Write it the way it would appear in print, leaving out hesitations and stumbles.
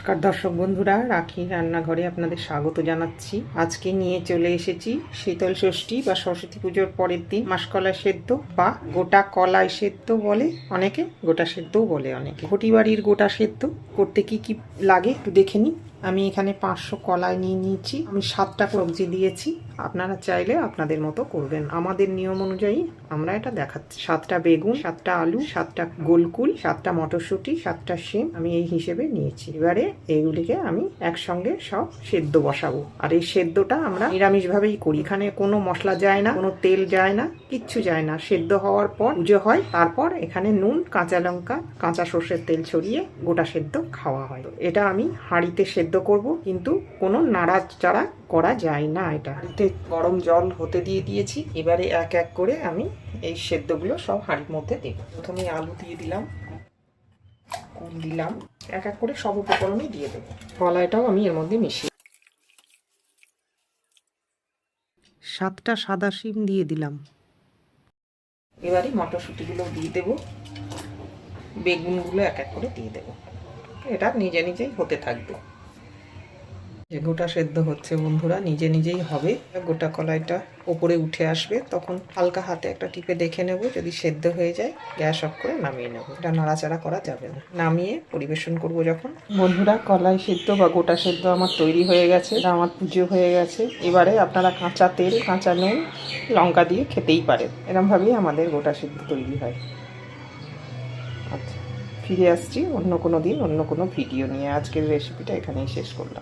নমস্কার দর্শক বন্ধুরা, রাখি রান্নাঘরে আপনাদের স্বাগত জানাচ্ছি। আজকে নিয়ে চলে এসেছি শীতল ষষ্ঠী বা সরস্বতী পুজোর পরের দিন মাসকলাই সেদ্ধ বা গোটা কলাই সেদ্ধ বলে অনেকে, গোটা সেদ্ধও বলে অনেকে। ঘটি বাড়ির গোটা সেদ্ধ করতে কি কি লাগে একটু দেখে নিই। আমি এখানে 500 কলাই নিয়ে নিয়েছি। আমি 7টা সবজি দিয়েছি, আপনারা চাইলে আপনাদের মতো করবেন। আমাদের নিয়ম অনুযায়ী আমরা এটা দেখাচ্ছি। 7টা বেগুন, 7টা আলু, 7টা গোলকুল, 7টা মটরশুঁটি, 7টা শিম আমি এই হিসেবে নিয়েছি। এবারে এইগুলিকে আমি একসঙ্গে সব সেদ্ধ বসাবো। আর এই সেদ্ধটা আমরা নিরামিষভাবেই করি, এখানে কোনো মশলা যায় না, কোনো তেল যায় না, কিচ্ছু যায় না। সেদ্ধ হওয়ার পর পুজো হয়, তারপর এখানে নুন, কাঁচা লঙ্কা, কাঁচা সর্ষের তেল ছড়িয়ে গোটা সেদ্ধ খাওয়া হয়। এটা আমি হাঁড়িতে সেদ্ধ করব, কিন্তু কোনো নাড়াচাড়া করা যায় না। এটা হাঁড়িতে গরম জল হতে দিয়ে দিয়েছি। এবারে এক এক করে আমি এই সেদ্ধগুলো সব হাঁড়ির মধ্যে দেব। প্রথমে আলু দিয়ে দিলাম, কুল দিলাম, এক এক করে সব উপকরণই দিয়ে দেবো। কলাইটাও আমি এর মধ্যে মিশিয়ে 7টা সাদা শিম দিয়ে দিলাম। এবারে মটরশুঁটিগুলো দিয়ে দেবো, বেগুনগুলো এক এক করে দিয়ে দেবো। এটা নিজে নিজেই হতে থাকবে। যে গোটা সেদ্ধ হচ্ছে বন্ধুরা, নিজে নিজেই হবে। গোটা কলাইটা ওপরে উঠে আসবে, তখন হালকা হাতে একটা টিপে দেখে নেব, যদি সেদ্ধ হয়ে যায় গ্যাস অফ করে নামিয়ে নেব। এটা নাড়াচাড়া করা যাবে না। নামিয়ে পরিবেশন করব যখন। বন্ধুরা, কলাই সেদ্ধ বা গোটা সেদ্ধ আমার তৈরি হয়ে গেছে, এটা আমার পুজো হয়ে গেছে। এবারে আপনারা কাঁচা তেল, কাঁচা নুন, লঙ্কা দিয়ে খেতেই পারেন। এরমভাবেই আমাদের গোটা সেদ্ধ তৈরি হয়। আচ্ছা, ফিরে আসছি অন্য কোনো দিন অন্য কোনো ভিডিও নিয়ে। আজকের রেসিপিটা এখানেই শেষ করলাম।